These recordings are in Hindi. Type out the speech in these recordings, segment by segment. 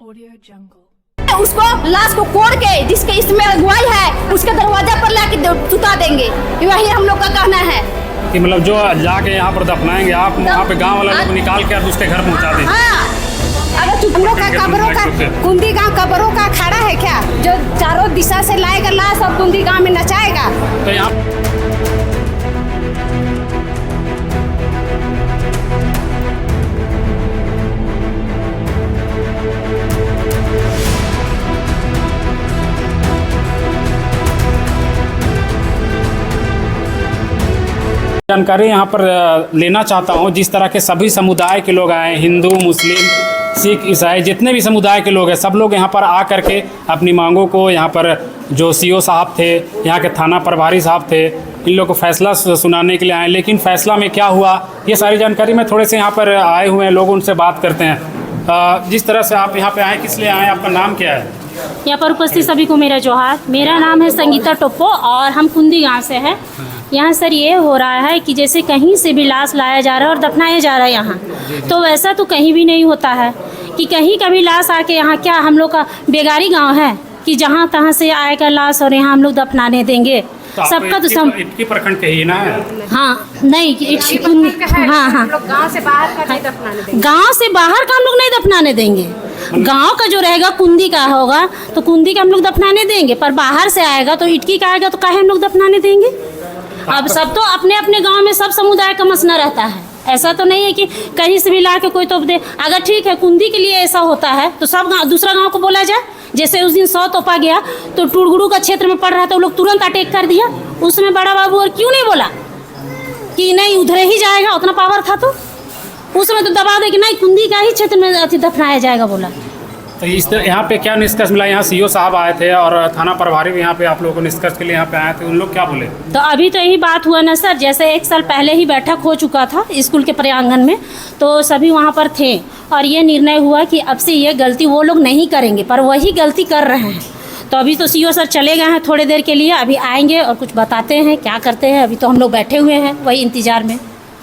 उसको लाश को कोड़ के जिसके इसमें अगुवाई है उसके दरवाजा पर लाके सुता देंगे। वही हम लोग का कहना है कि मतलब जो जाके यहाँ पर दफनाएंगे आप वहाँ पे गांव वाला लोग निकाल के उसके घर पहुँचा देंगे। हाँ, अगर चुकड़ों का कब्रों का कुंदी गांव कब्रों का अखाड़ा है क्या जो चारों दिशा से लाएगा लाश और कुंदी गांव में नचाएगा। तो यहाँ जानकारी यहाँ पर लेना चाहता हूँ। जिस तरह के सभी समुदाय के लोग आए, हिंदू, मुस्लिम, सिख, ईसाई, जितने भी समुदाय के लोग हैं, सब लोग यहाँ पर आ करके अपनी मांगों को, यहाँ पर जो सीओ साहब थे, यहाँ के थाना प्रभारी साहब थे, इन लोगों को फैसला सुनाने के लिए आए। लेकिन फैसला में क्या हुआ, ये सारी जानकारी में थोड़े से यहाँ पर आए हुए हैं लोग, उनसे बात करते हैं। जिस तरह से आप यहाँ पे आए, किस लिए आए, आपका नाम क्या है? यहाँ पर उपस्थित सभी को मेरा जोहार। मेरा नाम है संगीता टोप्पो और हम कुंदी गांव से हैं। यहाँ सर ये हो रहा है कि जैसे कहीं से भी लाश लाया जा रहा है और दफनाया जा रहा है यहाँ, तो वैसा तो कहीं भी नहीं होता है कि कहीं कभी लाश आके यहाँ, क्या हम लोग का बेगारी गांव है कि जहाँ तहाँ से आएगा लाश और यहाँ हम लोग दफनाने देंगे? तो सबका तो इटकी प्रखंड के ही ना है? हाँ, नहीं, हाँ हाँ, गांव से बाहर का नहीं दफनाने देंगे। गांव से बाहर का हम लोग नहीं दफनाने देंगे। गांव का जो रहेगा कुंदी का होगा तो कुंदी का हम लोग दफनाने देंगे, पर बाहर से आएगा तो इटकी का आएगा तो काहे हम लोग दफनाने देंगे? अब सब तो अपने अपने गांव में सब समुदाय का मसला रहता है। ऐसा तो नहीं है कि कहीं से भी ला के कोई तोप दे। अगर ठीक है कुंदी के लिए ऐसा होता है तो सब गाँव, दूसरा गांव को बोला जाए। जैसे उस दिन 100 तोपा गया तो टुड़गुड़ू का क्षेत्र में पड़ रहा था, वो लोग तुरंत अटैक कर दिया। उसमें बड़ा बाबू और क्यों नहीं बोला कि नहीं उधर ही जाएगा, उतना पावर था तो उसमें तो दबा दे कि नहीं कुंदी का ही क्षेत्र में अति दफनाया जाएगा बोला। तो इस यहाँ पे क्या निष्कर्ष मिला? यहाँ सीओ साहब आए थे और थाना प्रभारी भी यहाँ पे आप लोगों को निष्कर्ष के लिए यहाँ पे आए थे, उन लोग क्या बोले? तो अभी तो यही बात हुआ ना सर, जैसे 1 साल पहले ही बैठक हो चुका था स्कूल के प्रांगण में, तो सभी वहाँ पर थे और ये निर्णय हुआ कि अब से ये गलती वो लोग नहीं करेंगे, पर वही गलती कर रहे हैं। तो अभी तो सीओ सर चले गए हैं थोड़ी देर के लिए, अभी आएंगे और कुछ बताते हैं क्या करते हैं। अभी तो हम लोग बैठे हुए हैं वही इंतजार में।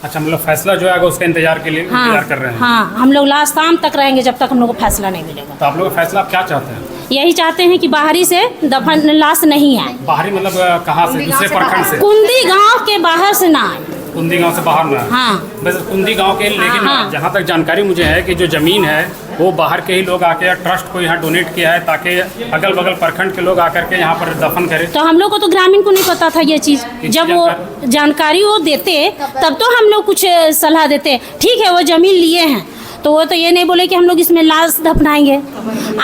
अच्छा, मतलब फैसला जो है उसके इंतजार के लिए इंतजार कर रहे हैं? हाँ, हम लोग लास्ट शाम तक रहेंगे जब तक हम लोग को फैसला नहीं मिलेगा। तो आप लोग फैसला क्या चाहते हैं? यही चाहते हैं कि बाहरी से दफन लाश नहीं आए। बाहरी मतलब कहाँ से? दूसरे प्रखंड से? कुंदी गांव के बाहर से ना आए। कुंदी गांव से बाहर ना? हाँ, बस कुंदी गांव के। लेकिन हाँ, जहाँ तक जानकारी मुझे है कि जो ज़मीन है वो बाहर के ही लोग आके ट्रस्ट को यहाँ डोनेट किया है ताकि अगल बगल प्रखंड के लोग आकर के यहाँ पर दफन करें। तो हम लोग को तो ग्रामीण को नहीं पता था ये चीज़। जब वो जानकारी वो देते तब तो हम लोग कुछ सलाह देते। ठीक है, वो ज़मीन लिए हैं तो वो तो ये नहीं बोले कि हम लोग इसमें लाश दफनाएंगे।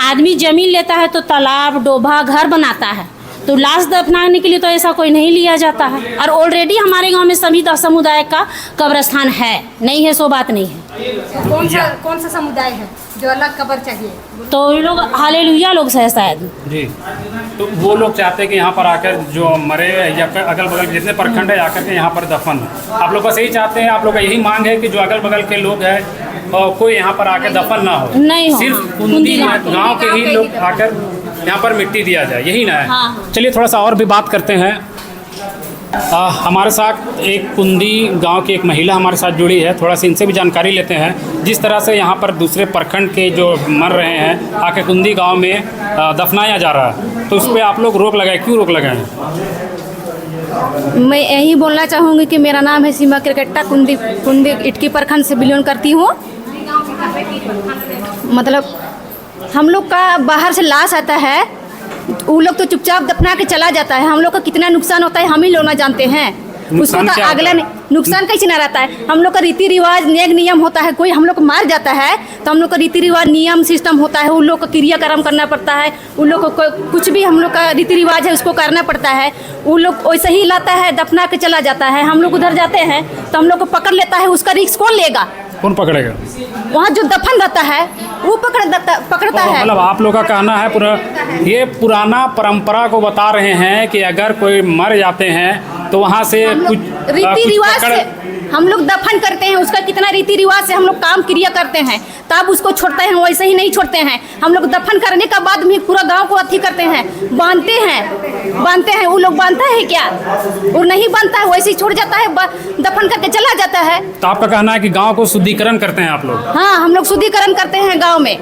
आदमी ज़मीन लेता है तो तालाब, डोभा, घर बनाता है, तो लाश दफनाने के लिए तो ऐसा कोई नहीं लिया जाता है। और ऑलरेडी हमारे गांव में सभी समुदाय का कब्रस्तान है, नहीं है सो बात नहीं है। कौन सा समुदाय है जो अलग कब्र चाहिए? तो ये लोग हालेलुया लोग से शायद जी। तो वो लोग चाहते हैं कि यहाँ पर आकर जो मरे या अगल बगल जितने प्रखंड है आकर के यहाँ पर दफन। आप लोग बस यही चाहते हैं, आप लोग का यही मांग है कि जो अगल बगल के लोग हैं कोई यहाँ पर आकर दफन ना हो, नहीं हो, सिर्फ कुंदी गाँव के ही लोग आकर यहाँ पर मिट्टी दिया जाए, यही ना है? हाँ। चलिए थोड़ा सा और भी बात करते हैं। हमारे साथ एक कुंदी गांव की एक महिला हमारे साथ जुड़ी है, थोड़ा सा इनसे भी जानकारी लेते हैं। जिस तरह से यहाँ पर दूसरे प्रखंड के जो मर रहे हैं आके कुंदी गांव में दफनाया जा रहा है, तो उस पर आप लोग रोक लगाए, क्यों रोक लगाए? मैं यही बोलना चाहूँगी कि मेरा नाम है सीमा क्रिकेटा, कुंदी इटकी प्रखंड से बिलोंग करती हूँ। मतलब हम लोग का बाहर से लाश आता है, वो लोग तो चुपचाप दफना के चला जाता है। हम लोग का कितना नुकसान होता है हम ही लोग ना जानते हैं। उसको तो अगला नुकसान कैसे ना रहता है? हम लोग का रीति रिवाज, नेग नियम होता है। कोई हम लोग को मार जाता है तो हम लोग का रीति रिवाज, नियम सिस्टम होता है। उन लोग का क्रियाक्रम करना पड़ता है। उन लोग को कुछ भी हम लोग का रीति रिवाज है उसको करना पड़ता है। उन लोग वैसे ही लाता है, दफना के चला जाता है। हम लोग उधर जाते हैं तो हम लोग को पकड़ लेता है। उसका रिस्क कौन लेगा? कौन पकड़ेगा? वहाँ जो दफन रहता है वो पकड़ता है। मतलब आप लोग का कहना है ये पुराना परंपरा को बता रहे हैं कि अगर कोई मर जाते हैं तो वहाँ से कुछ रीति रिवाज से हम लोग दफन करते हैं, उसका कितना रीति रिवाज से हम लोग काम क्रिया करते हैं, तब उसको छोड़ते हैं, वैसे ही नहीं छोड़ते हैं। हम लोग दफन करने के बाद भी पूरा गांव को अथी करते हैं, बांधते हैं। वो लोग बांधता है क्या? वो नहीं बांधता है, वैसे ही छोड़ जाता है, दफन करके चला जाता है। तो आपका कहना है कि गांव को शुद्धिकरण करते हैं आप लोग? हाँ, हम लोग शुद्धिकरण करते हैं गाँव में।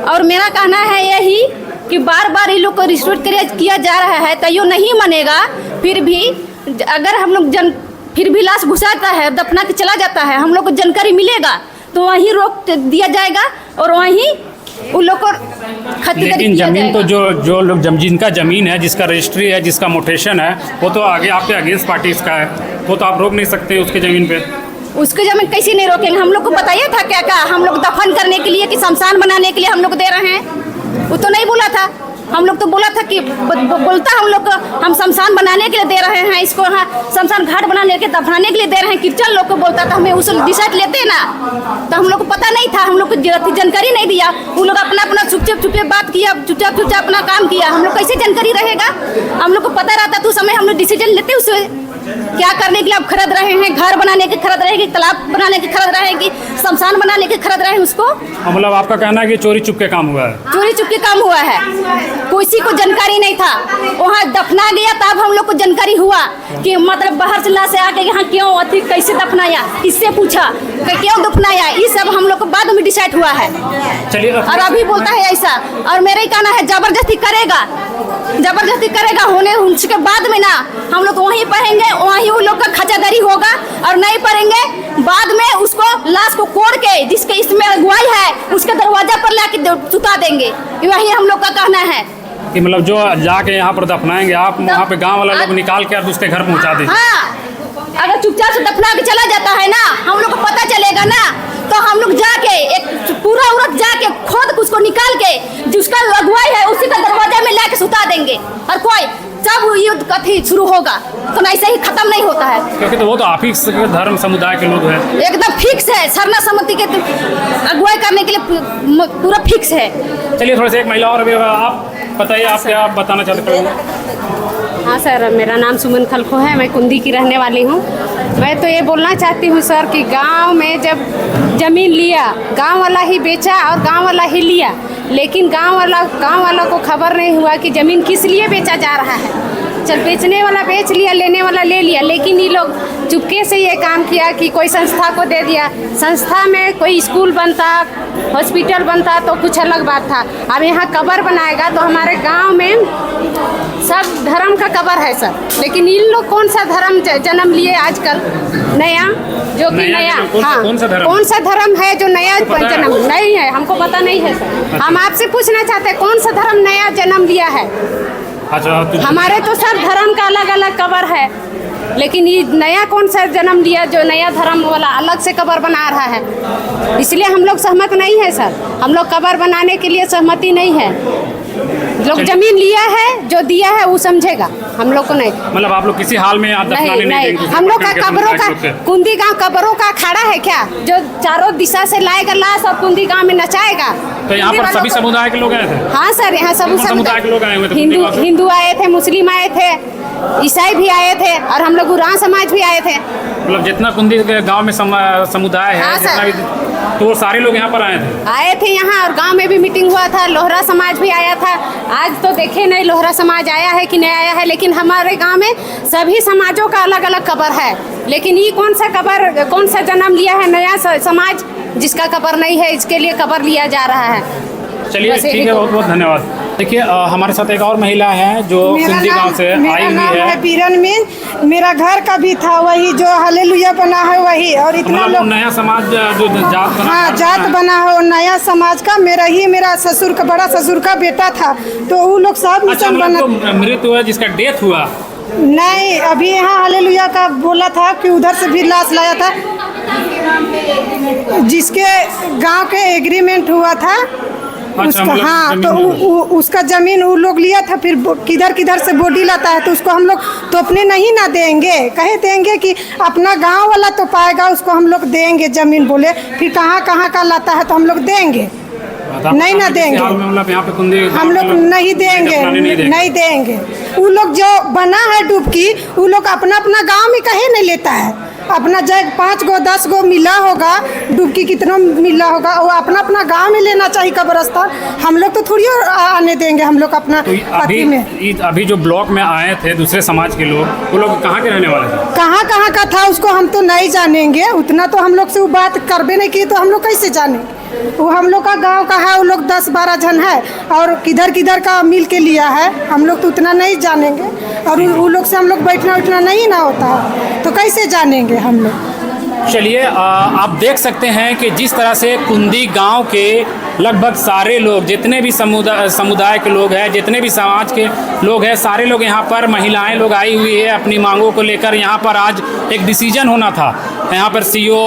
और मेरा कहना है यही कि बार बार ये लोग को रिस्टोर किया जा रहा है, तो ये नहीं मानेगा। फिर भी अगर हम लोग फिर भी लाश घुसाता है, दफना के चला जाता है, हम लोग को जानकारी मिलेगा तो वहीं रोक दिया जाएगा और वहीं उन लोग को लेकिन जमीन तो जो लोग जिनका जमीन है, जिसका रजिस्ट्री है, जिसका मोटेशन है, वो तो आगे आपके अगेंस्ट पार्टीज का है, वो तो आप रोक नहीं सकते उसके ज़मीन पे। उसके जमीन कैसे नहीं रोकेंगे? हम लोग को बताइए था क्या हम लोग दफन करने के लिए कि शमशान बनाने के लिए हम लोग दे रहे हैं? वो तो नहीं बोला था। हम लोग तो बोला था कि बोलता हम लोग हम शमशान बनाने के लिए दे रहे हैं, इसको शमशान घाट बनाने के दफनाने के लिए दे रहे हैं। कीर्तन लोग को बोलता था, हमें उस डिसाइड लेते ना, तो हम लोग को पता नहीं था, हम लोग को जानकारी नहीं दिया। वो लोग अपना चुपचाप बात किया, चुपचाप अपना काम किया। हम लोग कैसे जानकारी रहेगा? हम लोग को पता रहता तो समय हम लोग डिसीजन लेते उससे क्या करने के लिए आप खरीद रहे हैं, घर बनाने के खरीद रहे हैं कि तालाब बनाने के खरीद रहे हैं कि शमशान बनाने के खरीद रहे हैं उसको। मतलब आपका कहना है कि चोरी चुप के काम हुआ है? चोरी चुप के काम हुआ है, किसी को जानकारी नहीं था। वहाँ दफना गया तब हम लोग को जानकारी हुआ कि मतलब बाहर से लाश आके यहाँ क्यों अथी कैसे दफनाया, किससे पूछा कि क्यों दफनाया, ये सब हम लोग को बाद में डिसाइड हुआ है। चलिए, और अभी बोलता है ऐसा। और मेरा ही कहना है जबरदस्ती करेगा होने उसके बाद में ना हम लोग वहीं पढ़ेंगे, वहीं उन लोग का खचादरी होगा। और नहीं पढ़ेंगे बाद में उसको लाश को कोड़ के जिसके इसमें अगुवाई है उसके दरवाजा पर लाके सुता देंगे। वही हम लोग का कहना है कि मतलब जो जाके यहाँ पर दफनाएंगे आप, वहाँ पे गांव वाला लोग निकाल के और उसके घर पहुँचा देंगे। हाँ, अगर चुपचाप से दफना के चला जाता है ना, हम लोग को पता चलेगा ना, तो हम लोग जाके एक पूरा औरत जाके खोद उसको निकाल के जिसका अगुवाई है उसी का दरवाजा में लाके सुता देंगे। और कोई जब युद्ध कथी शुरू होगा तो ऐसे ही खत्म नहीं होता है, क्योंकि तो वो तो आप ही धर्म समुदाय के लोग हैं। एकदम फिक्स है, सरना सम्मति के अगुवाई करने के लिए पूरा फिक्स है। चलिए थोड़ा सा एक महिला और अभी आप बताइए, आप क्या बताना चाहते हैं? हाँ सर, मेरा नाम सुमन खलखो है, मैं कुंदी की रहने वाली हूँ। मैं तो ये बोलना चाहती हूँ सर कि गांव में जब ज़मीन लिया, गांव वाला ही बेचा और गांव वाला ही लिया, लेकिन गांव वाला को खबर नहीं हुआ कि ज़मीन किस लिए बेचा जा रहा है। चल बेचने वाला बेच लिया, लेने वाला ले लिया, लेकिन ये लोग चुपके से ये काम किया कि कोई संस्था को दे दिया। संस्था में कोई स्कूल बनता, हॉस्पिटल बनता तो कुछ अलग बात था। अब यहाँ कब्र बनाएगा तो हमारे गांव में सब धर्म का कब्र है सर, लेकिन इन लोग कौन सा धर्म जन्म लिए आजकल नया, जो कि नया हाँ कौन सा धर्म है जो नया जन्म नहीं है, हमको पता नहीं है सर। हम आपसे पूछना चाहते हैं कौन सा धर्म नया जन्म लिया है? अच्छा, हमारे तो सब धर्म का अलग अलग कब्र है, लेकिन ये नया कौन सा जन्म लिया जो नया धर्म वाला अलग से कब्र बना रहा है? इसलिए हम लोग सहमत नहीं है सर, हम लोग कब्र बनाने के लिए सहमति नहीं है। लोग जमीन लिया है, जो दिया है वो समझेगा, हम लोग को नहीं। मतलब आप लोग किसी हाल में नहीं, हम लोग का कब्रों का कुंदी गांव कब्रों का अखाड़ा है क्या, जो चारों दिशा से लाएगा लाश और कुंदी गांव में नचाएगा? तो यहाँ पर सभी समुदाय के लोग आए थे? हाँ सर, यहाँ सब समुदाय के लोग आए हुए थे। हिंदू आए थे, मुस्लिम आए थे, ईसाई भी आए थे और हम लोग उरांव समाज भी आए थे। मतलब जितना कुंदी गांव में समुदाय है, हाँ जितना भी, तो वो सारे लोग यहाँ पर आए थे यहाँ। और गांव में भी मीटिंग हुआ था, लोहरा समाज भी आया था। आज तो देखे नहीं लोहरा समाज आया है कि नहीं आया है, लेकिन हमारे गांव में सभी समाजों का अलग अलग कब्र है। लेकिन ये कौन सा जन्म लिया है नया समाज जिसका कब्र नहीं है, इसके लिए कब्र लिया जा रहा है। चलिए ठीक है, बहुत बहुत धन्यवाद। देखिए हमारे साथ एक और महिला है जो कुंदी गांव से आई हुई है। पीरन में मेरा घर का भी था वही जो हालेलुया बना है वही, और इतना लोग नया समाज जो जात बना, हाँ जात बना है और नया समाज का मेरा ससुर का बड़ा ससुर का बेटा था, तो वो लोग सब अच्छा, बना। तो मृत हुआ जिसका डेथ हुआ? नहीं, अभी यहाँ हालेलुया का बोला था कि उधर से भी लाश लाया था, जिसके गांव के एग्रीमेंट हुआ था उसका। हाँ, तो उसका जमीन वो लोग लिया था, फिर किधर से बॉडी लाता है तो उसको हम लोग तो अपने नहीं ना देंगे, कहे देंगे कि अपना गांव वाला तो पाएगा, उसको हम लोग देंगे जमीन। बोले फिर कहाँ का लाता है तो हम लोग देंगे, नहीं ना देंगे, हम लोग नहीं देंगे। वो लोग जो बना है डुबकी, वो लोग अपना गांव में कहे नहीं लेता है, अपना जग 5 गो 10 गो मिला होगा, डुबकी कितना मिला होगा, वो अपना अपना गांव में लेना चाहिए कब्रिस्तान। हम लोग तो थोड़ी आने देंगे हम लोग अपना तो पति में। अभी जो ब्लॉक में आए थे दूसरे समाज के लोग, वो लोग कहाँ के रहने वाले थे? कहाँ कहाँ का था उसको हम तो नहीं जानेंगे, उतना तो हम लोग से वो बात करबे नहीं की, तो हम लोग कैसे जाने? वो हम लोग का गांव का है, वो लोग 10-12 जन है और किधर किधर का मिल के लिया है, हम लोग तो उतना नहीं जानेंगे। और वो लोग से हम लोग बैठना उठना नहीं ना होता है, तो कैसे जानेंगे हम लोग? चलिए, आप देख सकते हैं कि जिस तरह से कुंदी गांव के लगभग सारे लोग, जितने भी समुदाय के लोग हैं, जितने भी समाज के लोग हैं, सारे लोग यहाँ पर, महिलाएं लोग आई हुई है अपनी मांगों को लेकर। यहाँ पर आज एक डिसीजन होना था। यहाँ पर सीओ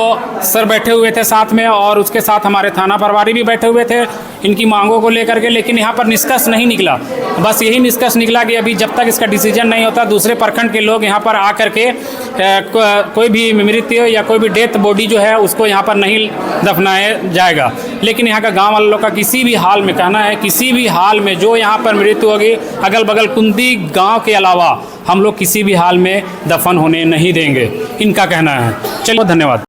सर बैठे हुए थे साथ में, और उसके साथ हमारे थाना प्रभारी भी बैठे हुए थे इनकी मांगों को लेकर के, लेकिन यहाँ पर निष्कर्ष नहीं निकला। बस यही निष्कर्ष निकला कि अभी जब तक इसका डिसीजन नहीं होता, दूसरे प्रखंड के लोग यहाँ पर आकर के कोई भी मृत्यु या कोई भी डेथ बॉडी जो है उसको यहाँ पर नहीं दफनाया जाएगा। लेकिन यहाँ का गांव वालों का किसी भी हाल में कहना है, किसी भी हाल में जो यहाँ पर मृत्यु होगी अगल बगल कुंदी गांव के अलावा हम लोग किसी भी हाल में दफन होने नहीं देंगे, इनका कहना है। चलो, धन्यवाद।